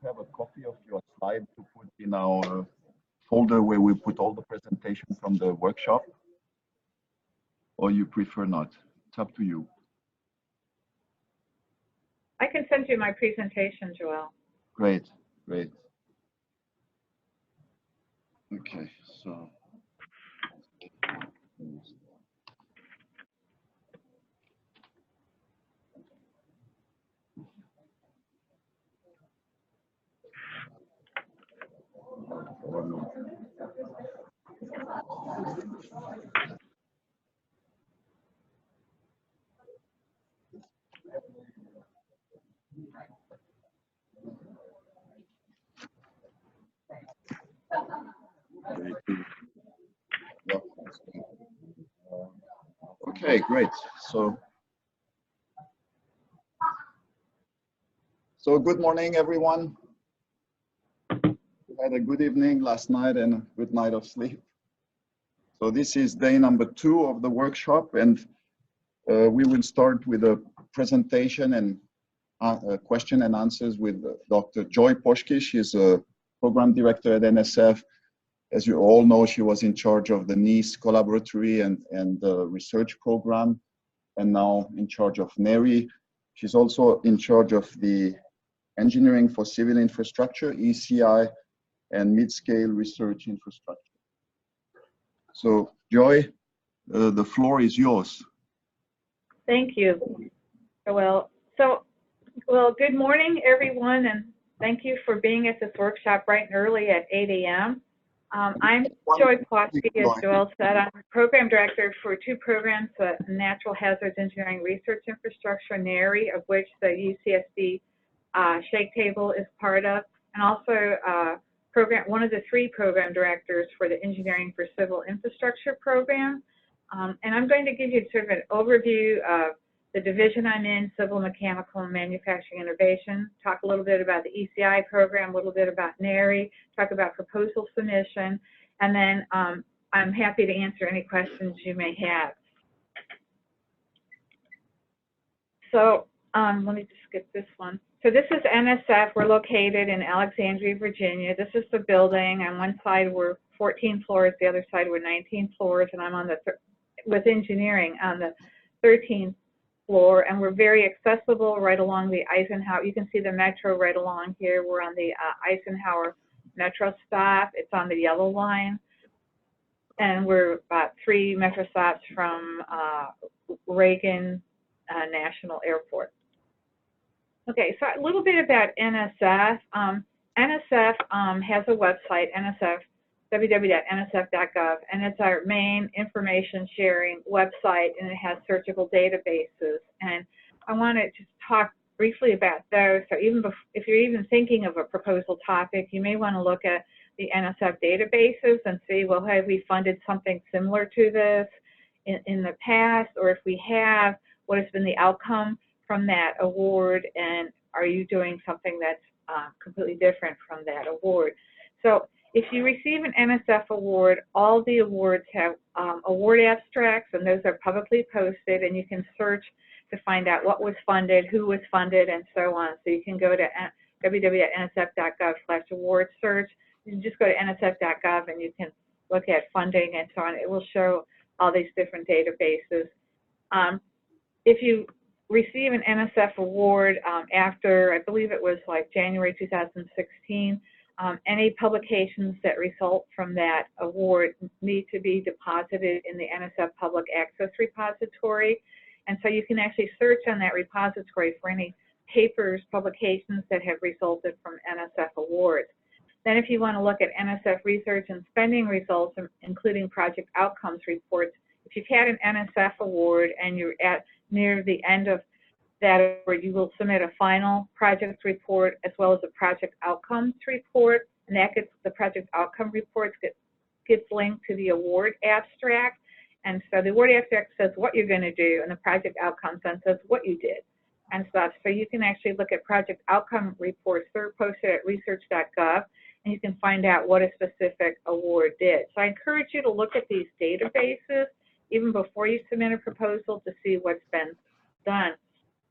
have a copy of your slide to put in our folder where we put all the presentation from the workshop? Or you prefer not? It's up to you. I can send you my presentation, Joelle. Great, great. Okay, so. Okay, great. So good morning, everyone. We had a good evening last night and a good night of sleep. So this is day number 2 of the workshop, and we will start with a presentation and question and answers with Dr. Joy Poshki. She's a program director at NSF. As you all know, she was in charge of the NICE collaboratory and the research program, and now in charge of NHERI. She's also in charge of the Engineering for Civil Infrastructure, ECI, and mid-scale research infrastructure. So, Joy, the floor is yours. Thank you, Joelle. Well, good morning, everyone, and thank you for being at this workshop bright and early at 8 a.m. I'm Joy Poshki, as Joelle said. I'm program director for 2 programs, the Natural Hazards Engineering Research Infrastructure, NHERI, of which the UCSD Shake Table is part of, and also one of the 3 program directors for the Engineering for Civil Infrastructure program. And I'm going to give you sort of an overview of the division I'm in, Civil, Mechanical, and Manufacturing Innovation, talk a little bit about the ECI program, a little bit about NHERI, talk about proposal submission, and then I'm happy to answer any questions you may have. So let me just skip this one. So this is NSF. We're located in Alexandria, Virginia. This is the building. On one side we're 14 floors, the other side we're 19 floors, and I'm on the with engineering on the 13th floor, and we're very accessible right along the Eisenhower. You can see the metro right along here. We're on the Eisenhower metro stop. It's on the yellow line, and we're about 3 metro stops from Reagan National Airport. Okay, so a little bit about NSF. NSF has a website, www.nsf.gov, and it's our main information sharing website, and it has searchable databases. And I want to just talk briefly about those. So even if you're even thinking of a proposal topic, you may want to look at the NSF databases and see, well, have we funded something similar to this in the past? Or if we have, what has been the outcome from that award? And are you doing something that's completely different from that award? So if you receive an NSF award, all the awards have award abstracts, and those are publicly posted, and you can search to find out what was funded, who was funded, and so on. So you can go to www.nsf.gov/award search. You can just go to nsf.gov and you can look at funding and so on. It will show all these different databases. If you receive an NSF award after, I believe it was like January 2016, any publications that result from that award need to be deposited in the NSF Public Access Repository. And so you can actually search on that repository for any papers, publications that have resulted from NSF awards. Then if you want to look at NSF research and spending results, including project outcomes reports, if you've had an NSF award and you're near the end of that award, you will submit a final project report as well as a project outcomes report, and that gets the project outcome reports gets linked to the award abstract. And so the award abstract says what you're going to do, and the project outcomes then says what you did and stuff. So you can actually look at project outcome reports. They're posted at research.gov, and you can find out what a specific award did. So I encourage you to look at these databases even before you submit a proposal to see what's been done.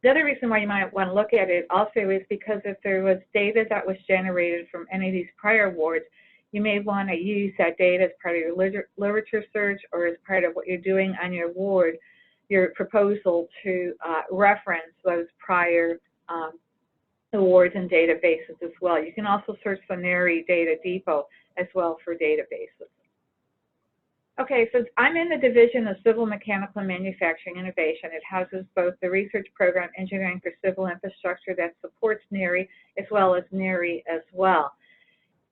The other reason why you might want to look at it also is because if there was data that was generated from any of these prior awards, you may want to use that data as part of your literature search or as part of what you're doing on your award, your proposal to reference those prior awards and databases as well. You can also search the NHERI Data Depot as well for databases. Okay, so I'm in the Division of Civil, Mechanical, and Manufacturing Innovation. It houses both the research program Engineering for Civil Infrastructure that supports NHERI as well as NHERI as well.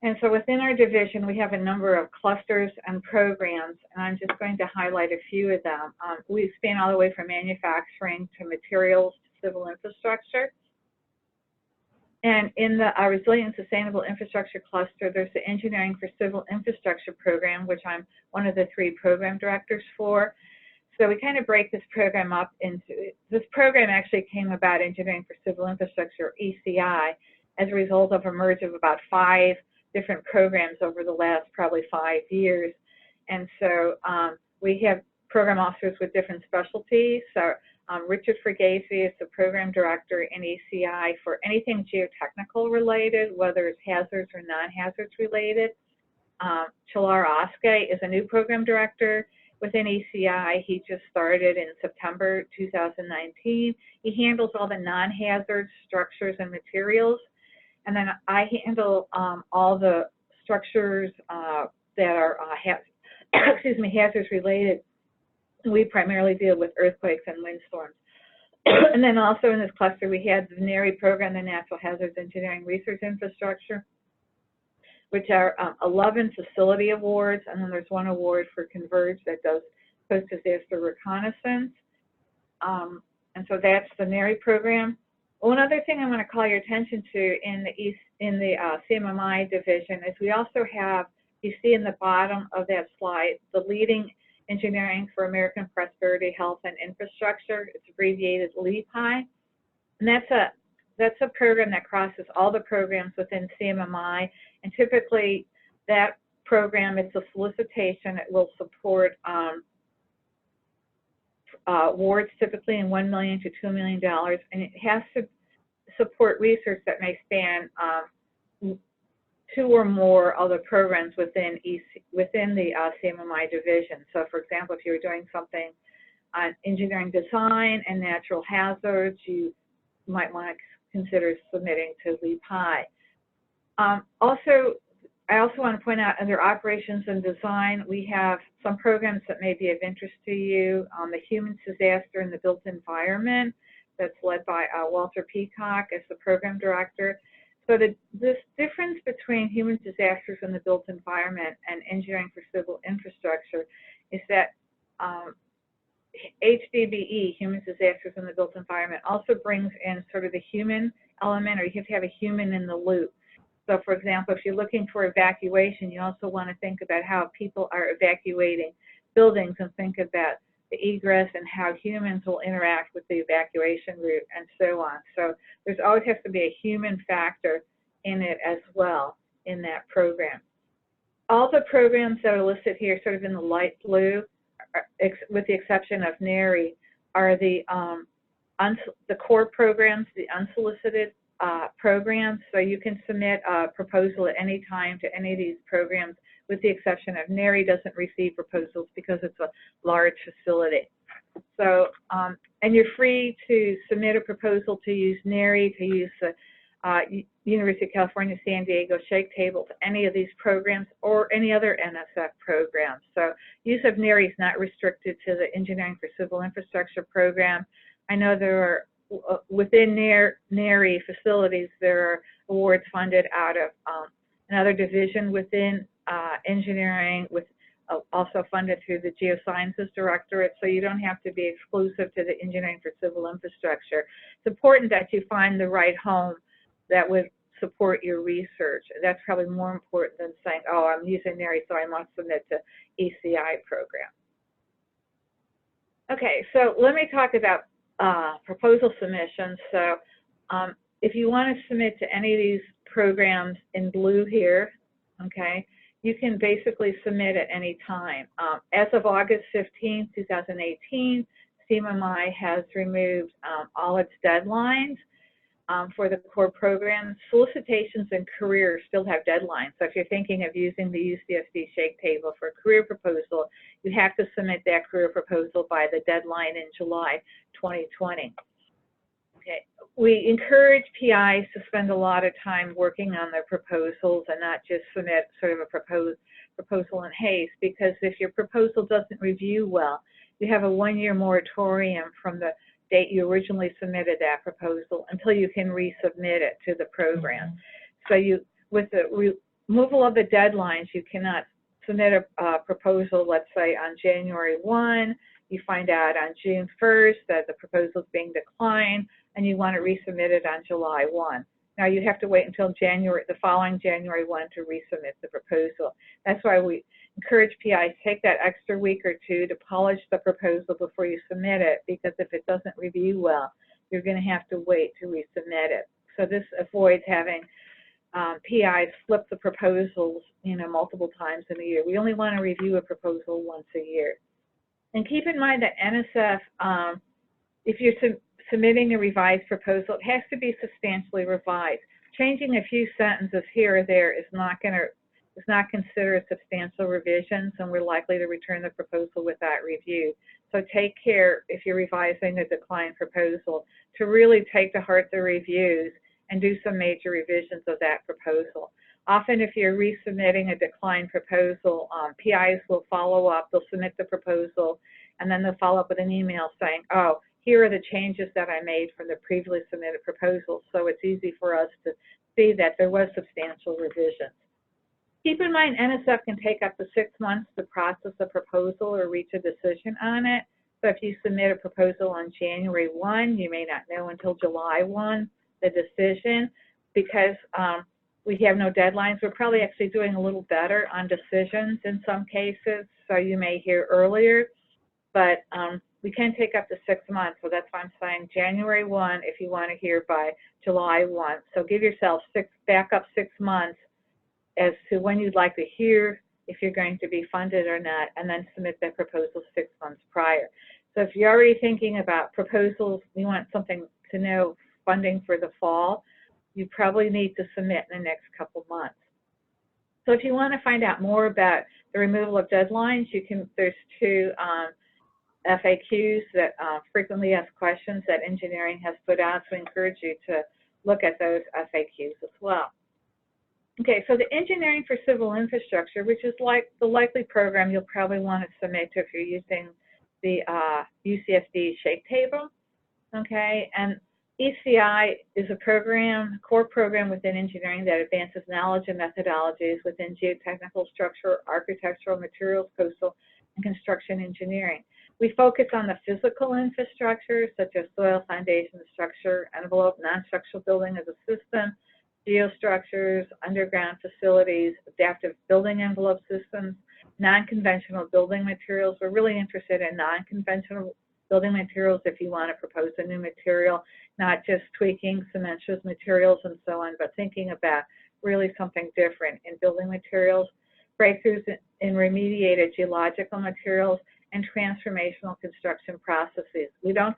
And so within our division, we have a number of clusters and programs, and I'm just going to highlight a few of them. We span all the way from manufacturing to materials to civil infrastructure. And in the Resilient and Sustainable Infrastructure cluster, there's the Engineering for Civil Infrastructure program, which I'm one of the 3 program directors for. So we kind of break this program up into, this program actually came about, Engineering for Civil Infrastructure, ECI, as a result of a merge of about 5 different programs over the last probably 5 years. And so we have program officers with different specialties. So Richard Fergasi is the program director in ECI for anything geotechnical related, whether it's hazards or non-hazards related. Chilar Oskay is a new program director within ECI. He just started in September 2019. He handles all the non-hazard structures and materials. And then I handle all the structures that are hazards related. We primarily deal with earthquakes and windstorms. And then also in this cluster, we had the NHERI program, the Natural Hazards Engineering Research Infrastructure, which are 11 facility awards, and then there's 1 award for Converge that does post-disaster reconnaissance. And so that's the NHERI program. One other thing I want to call your attention to in the CMMI division is we also have, you see in the bottom of that slide, the leading Engineering for American Prosperity, Health, and Infrastructure. It's abbreviated LEPI. And that's a program that crosses all the programs within CMMI. And typically that program, it's a solicitation. It will support awards typically in $1 million to $2 million. And it has to support research that may span 2 or more other programs within the CMMI division. So for example, if you were doing something on engineering design and natural hazards, you might want to consider submitting to LEPI. I also want to point out under operations and design, we have some programs that may be of interest to you. The human disaster in the built environment, that's led by Walter Peacock as the program director. So this difference between human disasters in the built environment and engineering for civil infrastructure is that HDBE, human disasters in the built environment, also brings in sort of the human element, or you have to have a human in the loop. So for example, if you're looking for evacuation, you also want to think about how people are evacuating buildings and think about the egress and how humans will interact with the evacuation route and so on. So there's always has to be a human factor in it as well in that program. All the programs that are listed here sort of in the light blue, with the exception of NHERI, are the core programs, the unsolicited programs. So you can submit a proposal at any time to any of these programs, with the exception of NHERI doesn't receive proposals because it's a large facility. So, and you're free to submit a proposal to use NHERI, to use the University of California, San Diego Shake Table, to any of these programs or any other NSF programs. So use of NHERI is not restricted to the Engineering for Civil Infrastructure program. I know there are, within NHERI facilities, there are awards funded out of another division within engineering, with also funded through the Geosciences Directorate, so you don't have to be exclusive to the Engineering for Civil Infrastructure. It's important that you find the right home that would support your research. That's probably more important than saying, oh, I'm using NHERI, so I must submit to ECI program. Okay, so let me talk about proposal submissions. So if you want to submit to any of these programs in blue here, okay, you can basically submit at any time. As of August 15, 2018, CMMI has removed all its deadlines for the core programs. Solicitations and careers still have deadlines. So if you're thinking of using the UCSD shake table for a career proposal, you have to submit that career proposal by the deadline in July 2020. Okay. We encourage PIs to spend a lot of time working on their proposals and not just submit sort of a proposal in haste, because if your proposal doesn't review well, you have a one-year moratorium from the date you originally submitted that proposal until you can resubmit it to the program. So with the removal of the deadlines, you cannot submit a proposal, let's say on January 1, you find out on June 1st that the proposal is being declined, and you want to resubmit it on July 1. Now you have to wait until the following January 1 to resubmit the proposal. That's why we encourage PIs to take that extra week or two to polish the proposal before you submit it, because if it doesn't review well, you're going to have to wait to resubmit it. So this avoids having PIs flip the proposals, multiple times in a year. We only want to review a proposal once a year. And keep in mind that NSF, if you're submitting a revised proposal, it has to be substantially revised. Changing a few sentences here or there is not considered substantial revisions, and we're likely to return the proposal without review. So take care, if you're revising a declined proposal, to really take to heart the reviews and do some major revisions of that proposal. Often if you're resubmitting a declined proposal, PIs will follow up, they'll submit the proposal, and then they'll follow up with an email saying, oh, here are the changes that I made from the previously submitted proposal. So it's easy for us to see that there was substantial revisions. Keep in mind, NSF can take up to 6 months to process a proposal or reach a decision on it. So if you submit a proposal on January 1, you may not know until July 1 the decision. Because we have no deadlines, we're probably actually doing a little better on decisions in some cases, so you may hear earlier. But we can take up to 6 months, so that's why I'm saying January 1 if you want to hear by July 1. So give yourself back up 6 months as to when you'd like to hear if you're going to be funded or not, and then submit that proposal 6 months prior. So if you're already thinking about proposals, you want something to know funding for the fall, you probably need to submit in the next couple months. So if you want to find out more about the removal of deadlines, there's 2 FAQs that frequently asked questions that engineering has put out, so I encourage you to look at those FAQs as well. Okay, so the engineering for civil infrastructure, which is like the likely program you'll probably want to submit to if you're using the UCSD shake table. Okay, and ECI is a core program within engineering that advances knowledge and methodologies within geotechnical, structural, architectural, materials, coastal, and construction engineering. We focus on the physical infrastructure, such as soil, foundation, structure, envelope, non-structural building as a system, geostructures, underground facilities, adaptive building envelope systems, non-conventional building materials. We're really interested in non-conventional building materials if you want to propose a new material, not just tweaking cementitious materials and so on, but thinking about really something different in building materials, breakthroughs in remediated geological materials, and transformational construction processes. We don't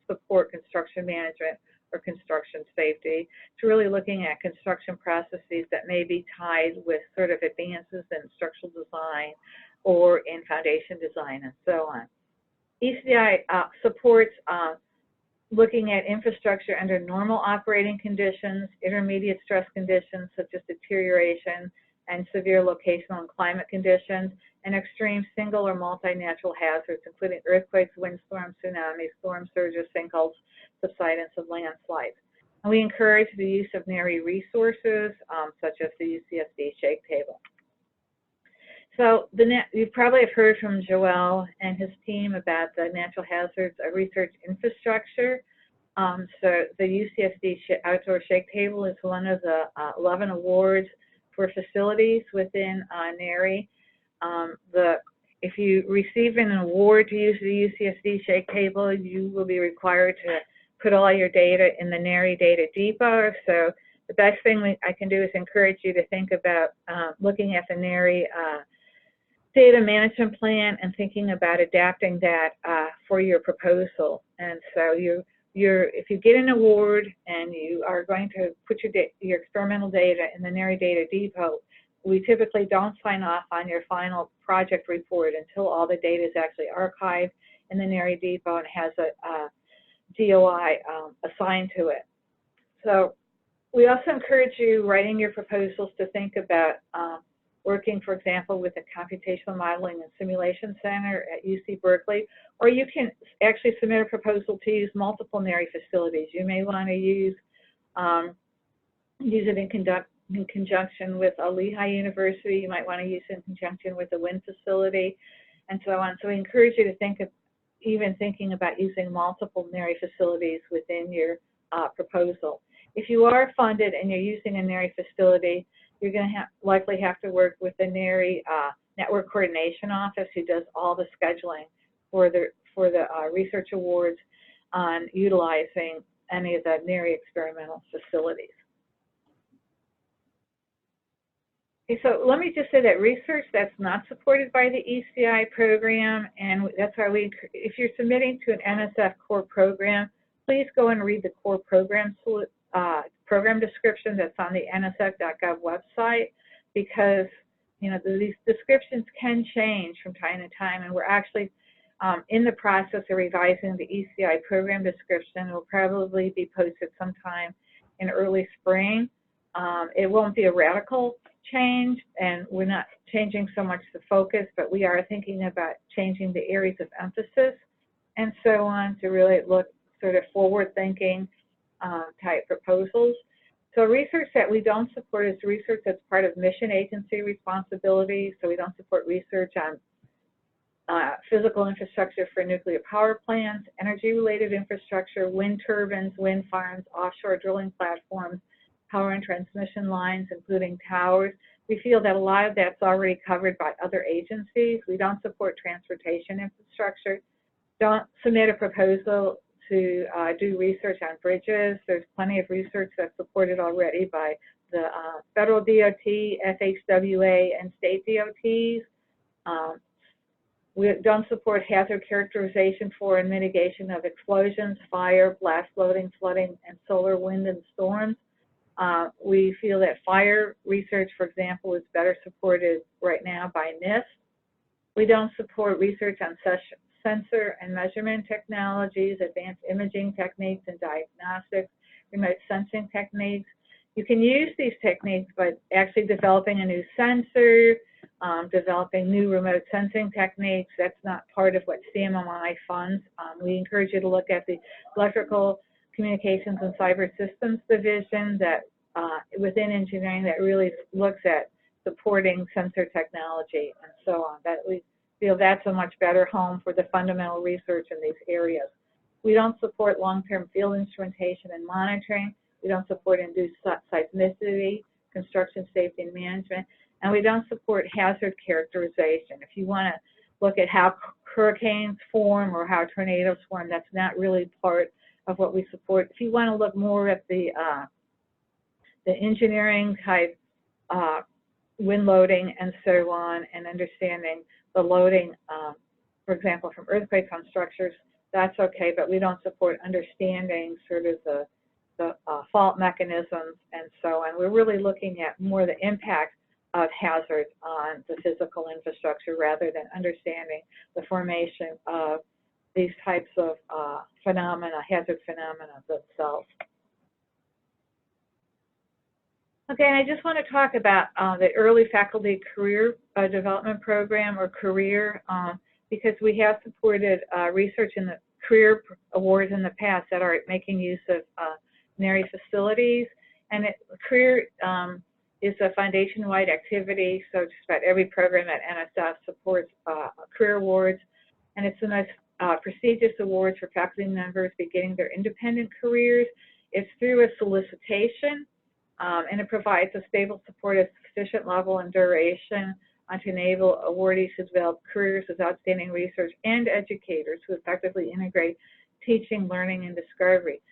support construction management or construction safety. It's really looking at construction processes that may be tied with sort of advances in structural design or in foundation design and so on. ECI supports looking at infrastructure under normal operating conditions, intermediate stress conditions such as deterioration and severe locational and climate conditions, and extreme single or multi-natural hazards, including earthquakes, windstorms, tsunamis, storm surges, sinkholes, subsidence, and landslides. And we encourage the use of NHERI resources, such as the UCSD shake table. So you probably have heard from Joel and his team about the natural hazards research infrastructure. So the UCSD outdoor shake table is one of the 11 awards for facilities within NHERI. If you receive an award to use the UCSD shake table, you will be required to put all your data in the NHERI data depot. So the best thing I can do is encourage you to think about looking at the NHERI data management plan and thinking about adapting that for your proposal. And so if you get an award and you are going to put your experimental data in the NHERI Data Depot, we typically don't sign off on your final project report until all the data is actually archived in the NHERI Depot and has a DOI assigned to it. So we also encourage you, writing your proposals, to think about working, for example, with the Computational Modeling and Simulation Center at UC Berkeley, or you can actually submit a proposal to use multiple NHERI facilities. You may want to use it in conjunction with a Lehigh University. You might want to use it in conjunction with a wind facility, and so on. So we encourage you to think of even thinking about using multiple NHERI facilities within your proposal. If you are funded and you're using a NHERI facility, you're going to likely have to work with the NHERI Network Coordination Office, who does all the scheduling for the research awards on utilizing any of the NHERI experimental facilities. Okay, so let me just say that research that's not supported by the ECI program, and that's why if you're submitting to an NSF core program, please go and read the core program description that's on the nsf.gov website, because these descriptions can change from time to time, and we're actually in the process of revising the ECI program description. It will probably be posted sometime in early spring. It won't be a radical change, and we're not changing so much the focus, but we are thinking about changing the areas of emphasis and so on to really look sort of forward-thinking type proposals. So research that we don't support is research that's part of mission agency responsibilities. So we don't support research on physical infrastructure for nuclear power plants, energy-related infrastructure, wind turbines, wind farms, offshore drilling platforms, power and transmission lines, including towers. We feel that a lot of that's already covered by other agencies. We don't support transportation infrastructure. Don't submit a proposal to do research on bridges. There's plenty of research that's supported already by the federal DOT, FHWA, and state DOTs. We don't support hazard characterization for and mitigation of explosions, fire, blast loading, flooding, and solar, wind, and storms. We feel that fire research, for example, is better supported right now by NIST. We don't support research on sensor and measurement technologies, advanced imaging techniques and diagnostics, remote sensing techniques. You can use these techniques by actually developing a new sensor, developing new remote sensing techniques. That's not part of what CMMI funds. We encourage you to look at the Electrical Communications and Cyber Systems Division that within engineering that really looks at supporting sensor technology and so on. That we feel that's a much better home for the fundamental research in these areas. We don't support long-term field instrumentation and monitoring. We don't support induced seismicity, construction safety and management, and we don't support hazard characterization. If you want to look at how hurricanes form or how tornadoes form, that's not really part of what we support. If you want to look more at the engineering type wind loading and so on, and understanding the loading, for example, from earthquakes on structures, that's okay, but we don't support understanding sort of the fault mechanisms and so on. We're really looking at more the impact of hazards on the physical infrastructure rather than understanding the formation of these types of phenomena, hazard phenomena themselves. Okay, and I just want to talk about the early faculty career development program, or career, because we have supported research in the career awards in the past that are making use of NHERI facilities. And career is a foundation-wide activity, so just about every program at NSF supports career awards, and it's the most prestigious awards for faculty members beginning their independent careers. It's through a solicitation, and it provides a stable support of sufficient level and duration to enable awardees to develop careers as outstanding research and educators who effectively integrate teaching, learning, and discovery.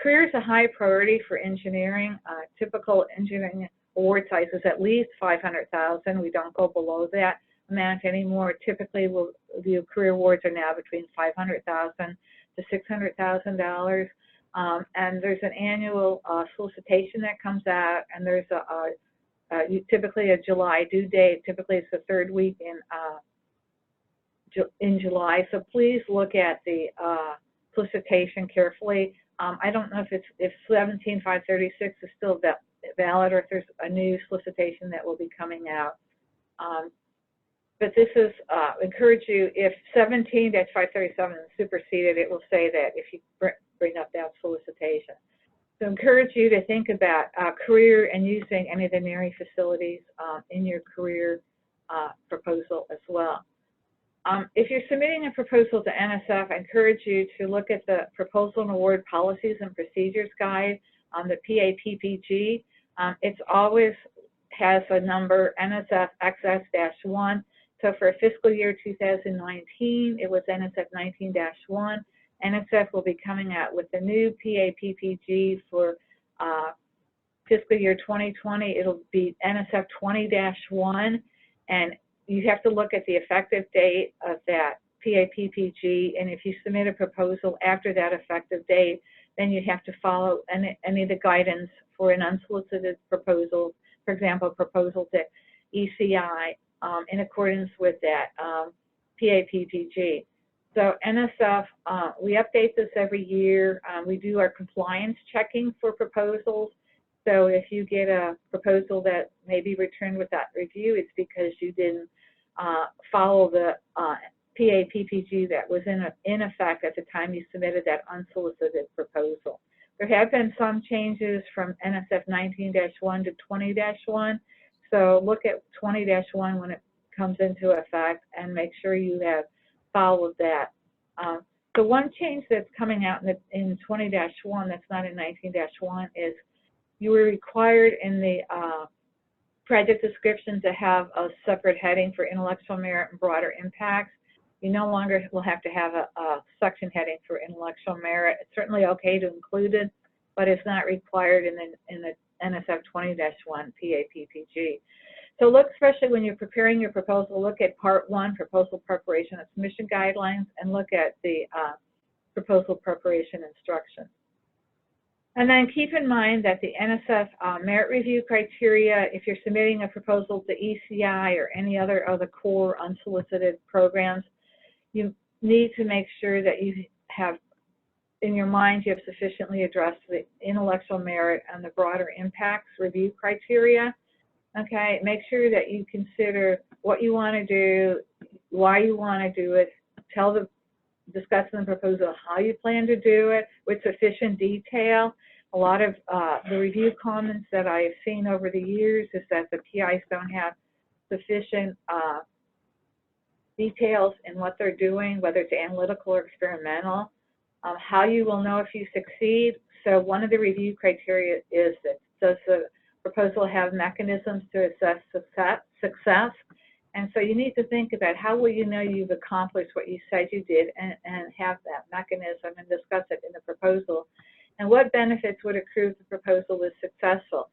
Career is a high priority for engineering. Typical engineering award size is at least $500,000. We don't go below that. amount anymore. Typically, the career awards are now between $500,000 to $600,000. And there's an annual solicitation that comes out, and there's typically a July due date. Typically, it's the third week in July. So please look at the solicitation carefully. I don't know if 17536 is still valid, or if there's a new solicitation that will be coming out. But this is encourage you, if 17-537 is superseded, it will say that if you bring up that solicitation. So encourage you to think about career and using any of the NHERI facilities in your career proposal as well. If you're submitting a proposal to NSF, I encourage you to look at the Proposal and Award Policies and Procedures Guide on the PAPPG. It always has a number, NSF XS-1. So for fiscal year 2019, it was NSF 19-1. NSF will be coming out with the new PAPPG for fiscal year 2020. It'll be NSF 20-1, and you have to look at the effective date of that PAPPG, and if you submit a proposal after that effective date, then you have to follow any of the guidance for an unsolicited proposal, for example, proposal to ECI, in accordance with that PAPPG. So NSF, we update this every year. We do our compliance checking for proposals. So if you get a proposal that may be returned without review, it's because you didn't follow the PAPPG that was in effect at the time you submitted that unsolicited proposal. There have been some changes from NSF 19-1 to 20-1. So look at 20-1 when it comes into effect and make sure you have followed that. The one change that's coming out in 20-1 that's not in 19-1 is you were required in the project description to have a separate heading for intellectual merit and broader impacts. You no longer will have to have a section heading for intellectual merit. It's certainly okay to include it, but it's not required in the NSF 20-1 PAPPG. So look, especially when you're preparing your proposal, look at Part 1, Proposal Preparation and Submission Guidelines, and look at the Proposal Preparation Instructions. And then keep in mind that the NSF merit review criteria, if you're submitting a proposal to ECI or any other of the core unsolicited programs, you need to make sure that you have, in your mind, you have sufficiently addressed the intellectual merit and the broader impacts review criteria. Okay, make sure that you consider what you want to do, why you want to do it, discuss in the proposal how you plan to do it with sufficient detail. A lot of the review comments that I've seen over the years is that the PIs don't have sufficient details in what they're doing, whether it's analytical or experimental. How you will know if you succeed. So one of the review criteria is that does the proposal have mechanisms to assess success? And so you need to think about how will you know you've accomplished what you said you did and have that mechanism and discuss it in the proposal. And what benefits would accrue if the proposal was successful?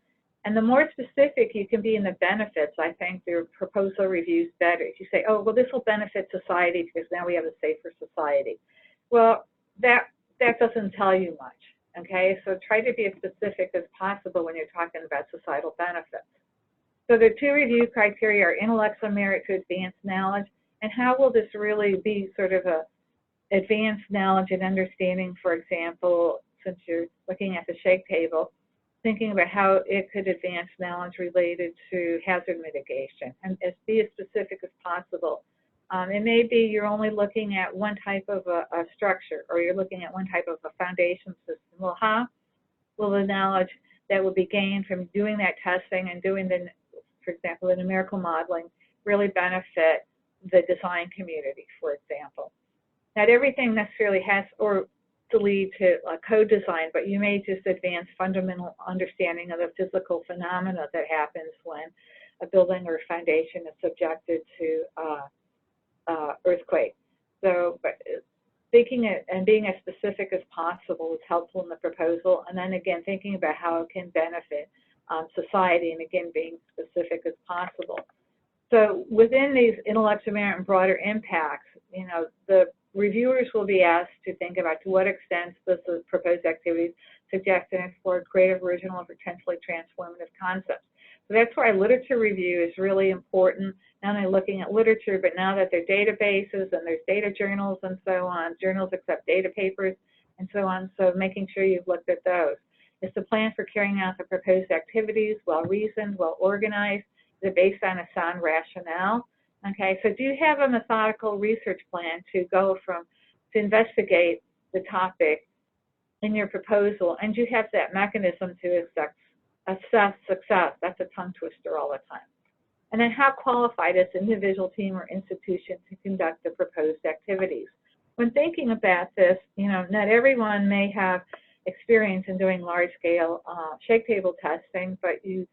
And the more specific you can be in the benefits, I think your proposal reviews better. If you say, oh, well, this will benefit society because now we have a safer society. Well, that doesn't tell you much, okay? So try to be as specific as possible when you're talking about societal benefits. So the two review criteria are intellectual merit to advanced knowledge, and how will this really be sort of a advanced knowledge and understanding, for example, since you're looking at the shake table, thinking about how it could advance knowledge related to hazard mitigation, and be as specific as possible. It may be you're only looking at one type of a structure, or you're looking at one type of a foundation system. Well, how will the knowledge that will be gained from doing that testing and doing the, for example, the numerical modeling really benefit the design community, for example? Not everything necessarily has or to lead to code design, but you may just advance fundamental understanding of the physical phenomena that happens when a building or foundation is subjected to earthquake. So, but thinking and being as specific as possible is helpful in the proposal, and then again thinking about how it can benefit society, and again being specific as possible. So within these intellectual merit and broader impacts, you know, the reviewers will be asked to think about to what extent the proposed activities suggest and explore creative, original, and potentially transformative concepts. So that's why literature review is really important, not only looking at literature, but now that there are databases and there's data journals and so on, journals accept data papers and so on, so making sure you've looked at those. Is the plan for carrying out the proposed activities well-reasoned, well-organized? Is it based on a sound rationale? Okay, so do you have a methodical research plan to investigate the topic in your proposal, and do you have that mechanism to assess success? That's a tongue twister all the time. And then how qualified is the individual, team, or institution to conduct the proposed activities? When thinking about this, you know, not everyone may have experience in doing large-scale shake table testing, but you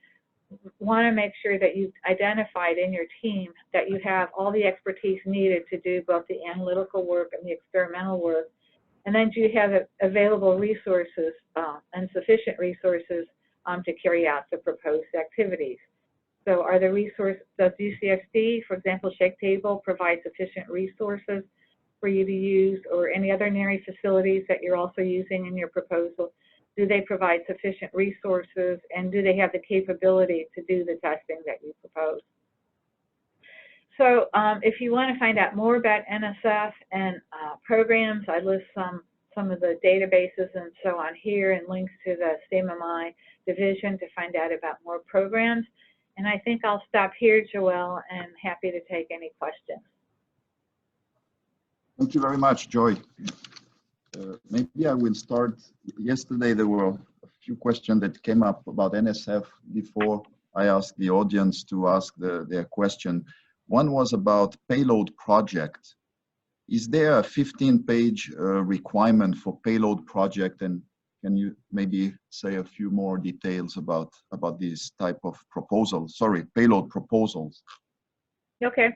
want to make sure that you've identified in your team that you have all the expertise needed to do both the analytical work and the experimental work. And then do you have available resources and sufficient resources to carry out the proposed activities? So are the resources, does UCSD, for example, shake table, provide sufficient resources for you to use, or any other NHERI facilities that you're also using in your proposal? Do they provide sufficient resources, and do they have the capability to do the testing that you propose? So if you want to find out more about NSF and programs, I list some of the databases and so on here, and links to the CMMI division to find out about more programs. And I think I'll stop here, Joelle, and happy to take any questions. Thank you very much, Joy. Maybe I will start. Yesterday, there were a few questions that came up about NSF before I asked the audience to ask their question. One was about payload project. Is there a 15-page requirement for payload project? And can you maybe say a few more details about this type of proposals? Sorry, payload proposals. Okay.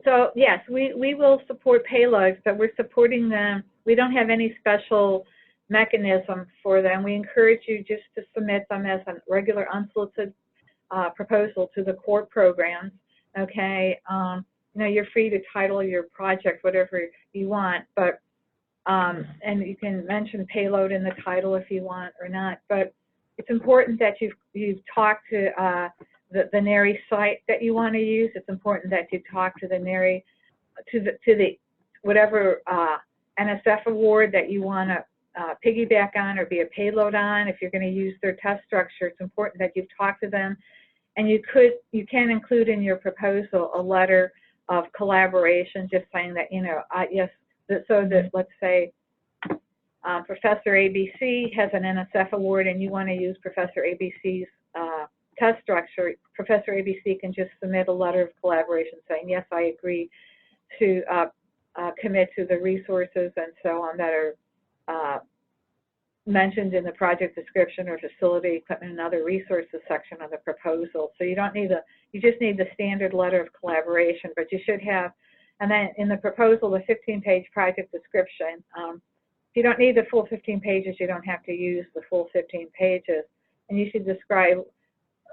So yes, we will support payloads, but we're supporting them. We don't have any special mechanism for them. We encourage you just to submit them as a regular unsolicited proposal to the core programs. Okay, you know, you're free to title your project whatever you want, but and you can mention payload in the title if you want or not. But it's important that you've talked to the NHERI site that you want to use. It's important that you talk to the NHERI, to the whatever NSF award that you want to piggyback on or be a payload on. If you're going to use their test structure, it's important that you've talked to them. And you can include in your proposal a letter of collaboration, just saying that, you know, yes, so that, let's say Professor ABC has an NSF award and you want to use Professor ABC's test structure. Professor ABC can just submit a letter of collaboration saying, yes, I agree to commit to the resources and so on that are mentioned in the project description or facility, equipment, and other resources section of the proposal. So you don't need you just need the standard letter of collaboration, but you should have, and then in the proposal, the 15-page project description. If you don't need the full 15 pages, you don't have to use the full 15 pages. And you should describe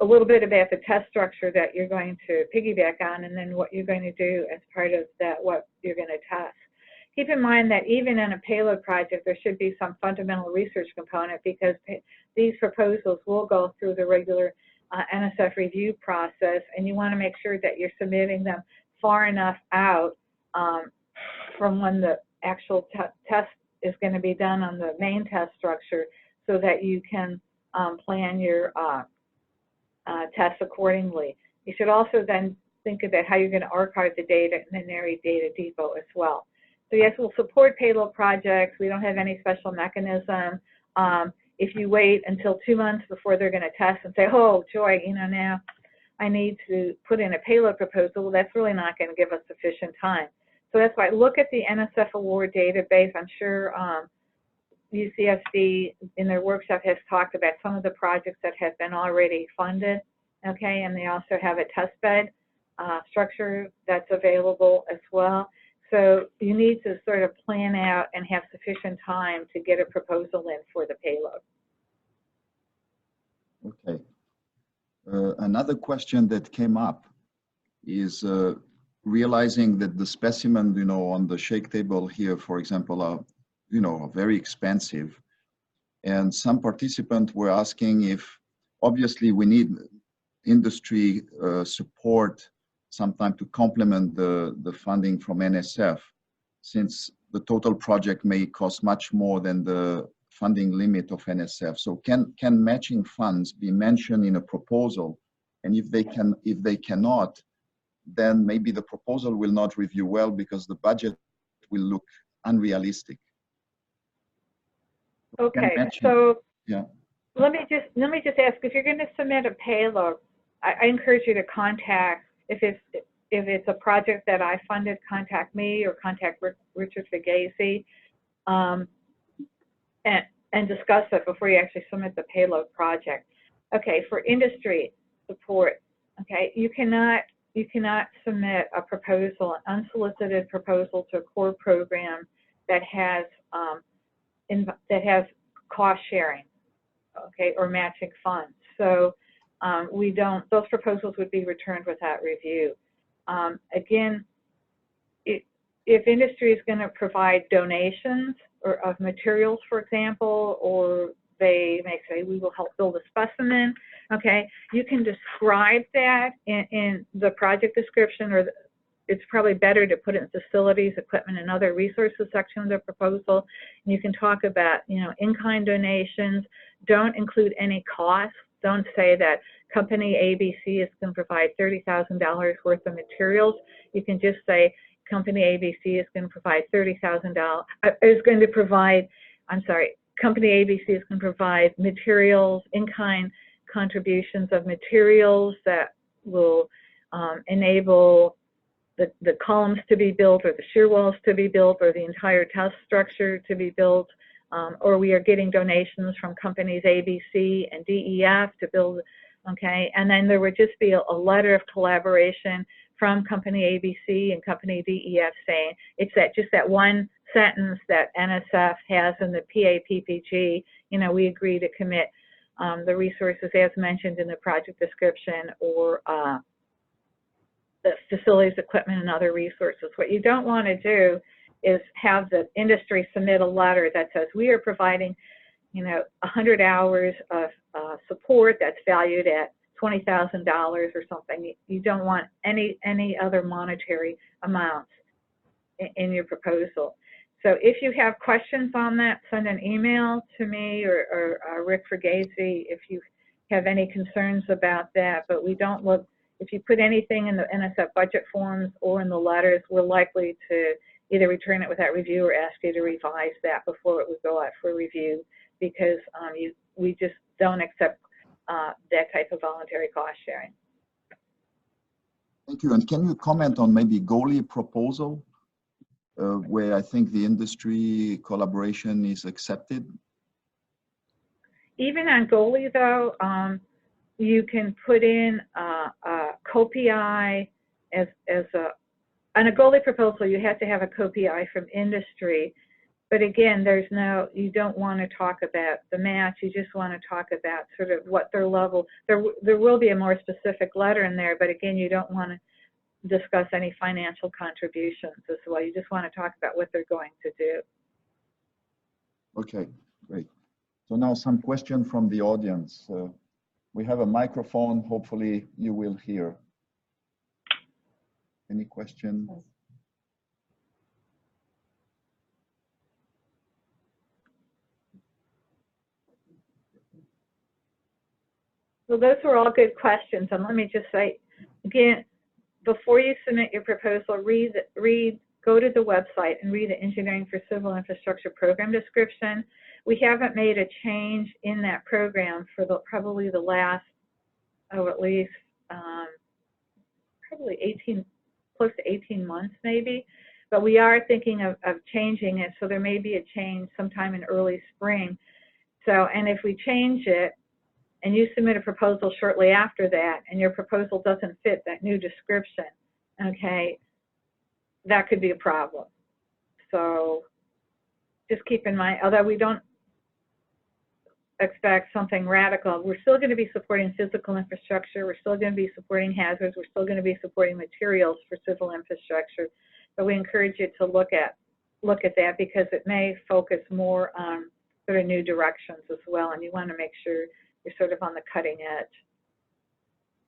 a little bit about the test structure that you're going to piggyback on, and then what you're going to do as part of that, what you're going to test. Keep in mind that even in a payload project, there should be some fundamental research component, because these proposals will go through the regular NSF review process, and you want to make sure that you're submitting them far enough out from when the actual test is going to be done on the main test structure, so that you can plan your tests accordingly. You should also then think about how you're going to archive the data in the NHERI Data Depot as well. So yes, we'll support payload projects. We don't have any special mechanism. If you wait until 2 months before they're going to test and say, oh, Joy, you know, now I need to put in a payload proposal, well, that's really not going to give us sufficient time. So that's why look at the NSF award database. I'm sure UCSD in their workshop has talked about some of the projects that have been already funded, okay, and they also have a test bed structure that's available as well. So you need to sort of plan out and have sufficient time to get a proposal in for the payload. Okay. Another question that came up is realizing that the specimen, you know, on the shake table here, for example, are, you know, very expensive. And some participants were asking if, obviously we need industry support sometime to complement the funding from NSF, since the total project may cost much more than the funding limit of NSF. So can matching funds be mentioned in a proposal? And if they cannot, then maybe the proposal will not review well because the budget will look unrealistic. Okay, so yeah. let me just ask, if you're going to submit a payload, I encourage you to contact, if it's a project that I funded, contact me or contact Richard Fagazi, and discuss it before you actually submit the payload project. Okay, for industry support, okay, you cannot submit a proposal, an unsolicited proposal to a core program that has cost sharing, okay, or matching funds. So we don't, those proposals would be returned without review. Again, if industry is going to provide donations or of materials, for example, or they may say, we will help build a specimen, okay, you can describe that in the project description, or it's probably better to put it in facilities, equipment, and other resources section of the proposal. And you can talk about, you know, in-kind donations. Don't include any costs. Don't say that company ABC is going to provide $30,000 worth of materials. You can just say company ABC is going to provide company ABC is going to provide materials, in-kind contributions of materials that will enable the columns to be built, or the shear walls to be built, or the entire test structure to be built, or we are getting donations from companies ABC and DEF to build, okay? And then there would just be a letter of collaboration from company ABC and company DEF saying, it's just that one sentence that NSF has in the PAPPG, you know, we agree to commit the resources as mentioned in the project description, or the facilities, equipment, and other resources. What you don't want to do is have the industry submit a letter that says we are providing, you know, 100 hours of support that's valued at $20,000 or something. You don't want any other monetary amounts in your proposal. So if you have questions on that, send an email to me or Rick Fagazi if you have any concerns about that. But we don't look, if you put anything in the NSF budget forms or in the letters, we're likely to either return it without review or ask you to revise that before it would go out for review, because we just don't accept that type of voluntary cost sharing. Thank you. And can you comment on maybe goalie proposal, where I think the industry collaboration is accepted? Even on goalie, though, you can put in a co-PI on a goalie proposal. You have to have a co-PI from industry. But again, there's no, you don't want to talk about the match. You just want to talk about sort of what their level, there will be a more specific letter in there, but again, you don't want to discuss any financial contributions as well. You just want to talk about what they're going to do. Okay, great. So now some question from the audience. We have a microphone, hopefully you will hear. Any questions? So those were all good questions. And let me just say, again, before you submit your proposal, go to the website and read the Engineering for Civil Infrastructure program description. We haven't made a change in that program for probably the last, at least probably close to 18 months maybe. But we are thinking of changing it, so there may be a change sometime in early spring. So, and if we change it, and you submit a proposal shortly after that, and your proposal doesn't fit that new description, okay, that could be a problem. So just keep in mind, although we don't, expect something radical. We're still going to be supporting physical infrastructure. We're still going to be supporting hazards. We're still going to be supporting materials for civil infrastructure. But we encourage you to look at that because it may focus more on sort of new directions as well. And you want to make sure you're sort of on the cutting edge.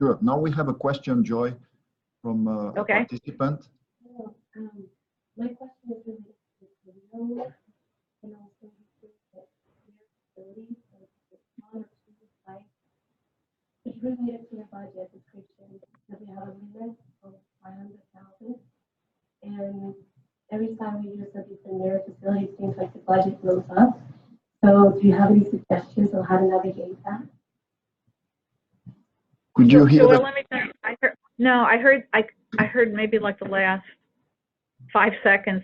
Sure. Now we have a question, Joy, from a participant. My question is really video and also facilities, like one or two sites. It's related to your budget description that we have a limit of 500,000, and every time we use a different NHERI facility, it seems like the budget goes up. So, do you have any suggestions on how to navigate that? Could you hear? Well, let me tell you, I heard maybe like the last 5 seconds.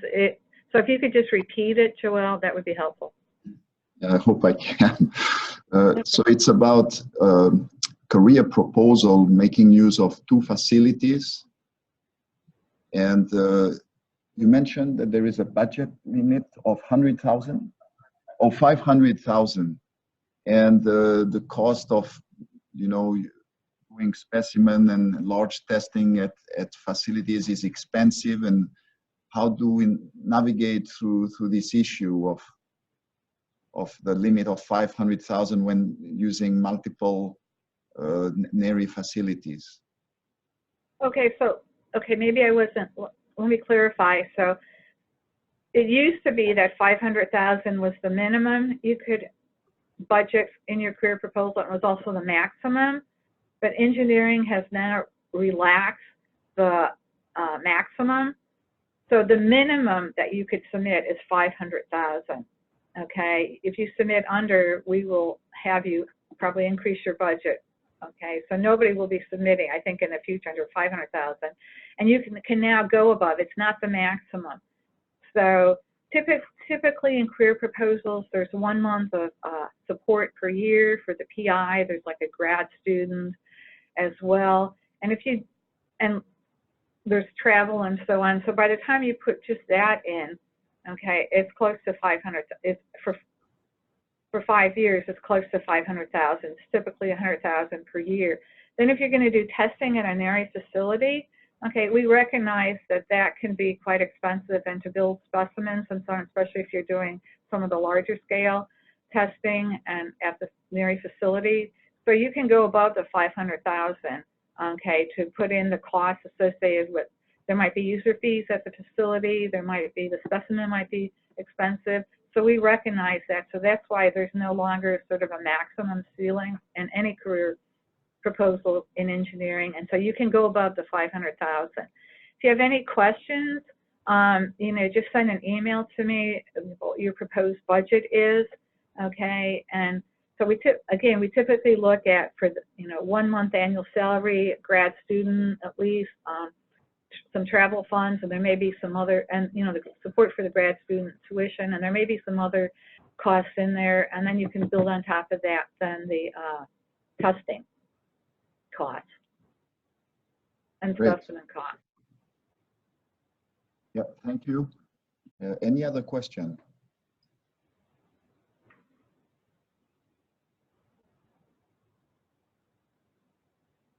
So if you could just repeat it, Joelle, that would be helpful. I hope I can. So it's about career proposal making use of 2 facilities. And you mentioned that there is a budget limit of 100,000 or 500,000. And the cost of, doing specimen and large testing at facilities is expensive. And how do we navigate through this issue of the limit of 500,000 when using multiple NHERI facilities? Okay, maybe I wasn't, let me clarify. So it used to be that 500,000 was the minimum you could budget in your career proposal. It was also the maximum, but engineering has now relaxed the maximum. So the minimum that you could submit is 500,000. Okay, if you submit under, we will have you probably increase your budget. Okay, so nobody will be submitting, I think, in the future under 500,000, and you can now go above. It's not the maximum. So typically in career proposals, there's 1 month of support per year for the PI. There's like a grad student as well, and there's travel and so on. So by the time you put just that in, okay, it's close to 500. It's for 5 years, it's close to 500,000. It's typically 100,000 per year. Then if you're going to do testing at a NHERI facility, okay, we recognize that that can be quite expensive, and to build specimens and so on, especially if you're doing some of the larger scale testing and at the NHERI facility. So you can go above the 500,000, okay, to put in the costs associated with, there might be user fees at the facility, there might be, the specimen might be expensive. So we recognize that. So that's why there's no longer sort of a maximum ceiling in any career proposal in engineering. And so you can go above the 500,000. If you have any questions, just send an email to me what your proposed budget is, okay? And so we typically look at, for the, 1 month annual salary, grad student at least, some travel funds, and there may be some other, and the support for the grad student tuition, and there may be some other costs in there, and then you can build on top of that then the testing costs and specimen costs. Yep, thank you. Any other question?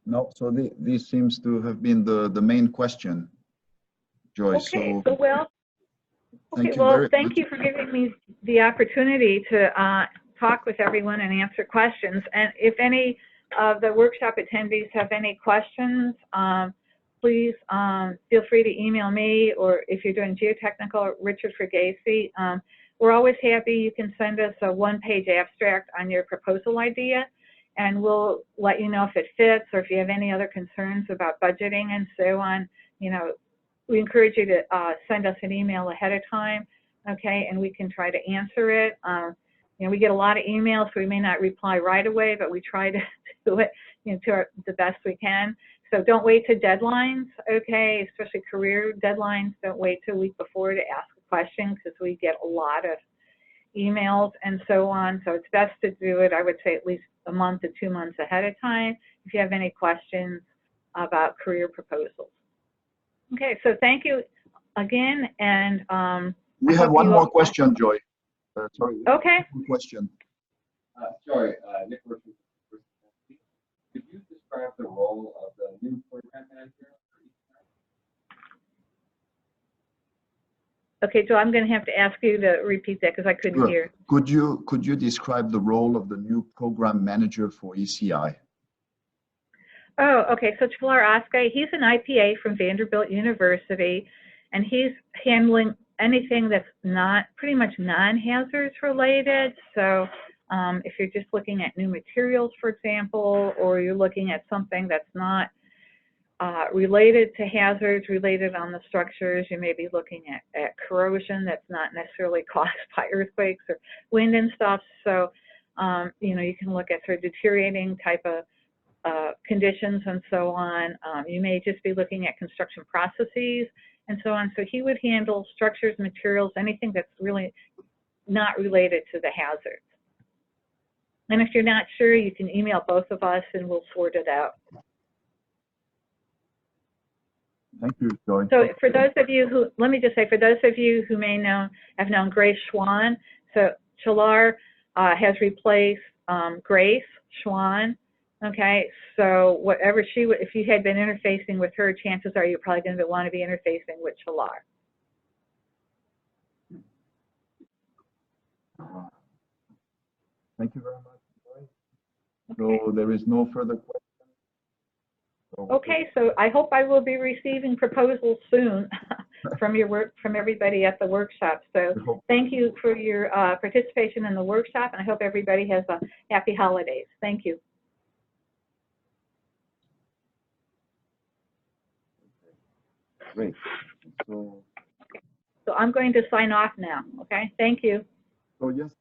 No, so this seems to have been the main question, Joy. Okay, so well, thank you for giving me the opportunity to talk with everyone and answer questions. And if any of the workshop attendees have any questions, please feel free to email me, or if you're doing geotechnical, Richard Fragacy. We're always happy. You can send us a 1-page abstract on your proposal idea, and we'll let you know if it fits, or if you have any other concerns about budgeting and so on. We encourage you to send us an email ahead of time, okay, and we can try to answer it. We get a lot of emails, so we may not reply right away, but we try to do it to the best we can. So don't wait to deadlines, okay, especially career deadlines. Don't wait till a week before to ask a question, because we get a lot of emails and so on. So it's best to do it, I would say, at least a month to 2 months ahead of time if you have any questions about career proposals. Okay, so thank you again, and we have one more question, Joy. Sorry. Okay. One question. Sorry, Nick Worthing. Could you describe the role of the new program manager? Okay, Joe, I'm going to have to ask you to repeat that because I couldn't Sure. hear. Could you describe the role of the new program manager for ECI? Oh, okay. So Chalar Askay, he's an IPA from Vanderbilt University, and he's handling anything that's not pretty much non-hazards related. So if you're just looking at new materials, for example, or you're looking at something that's not related to hazards, related on the structures, you may be looking at corrosion that's not necessarily caused by earthquakes or wind and stuff. So, you know, you can look at sort of deteriorating type of conditions and so on. You may just be looking at construction processes and so on. So he would handle structures, materials, anything that's really not related to the hazards. And if you're not sure, you can email both of us and we'll sort it out. Thank you, Joy. So for those of you who, let me just say, for those of you who may know, have known Grace Schwann, so Chalar has replaced Grace Schwann. Okay, so whatever she would, if you had been interfacing with her, chances are you're probably going to want to be interfacing with Chalar. Thank you very much, Joy. So there is no further questions. So Okay, so I hope I will be receiving proposals soon from your work, from everybody at the workshop. So thank you for your participation in the workshop, and I hope everybody has a happy holidays. Thank you. Great. So So I'm going to sign off now, okay? Thank you. yes.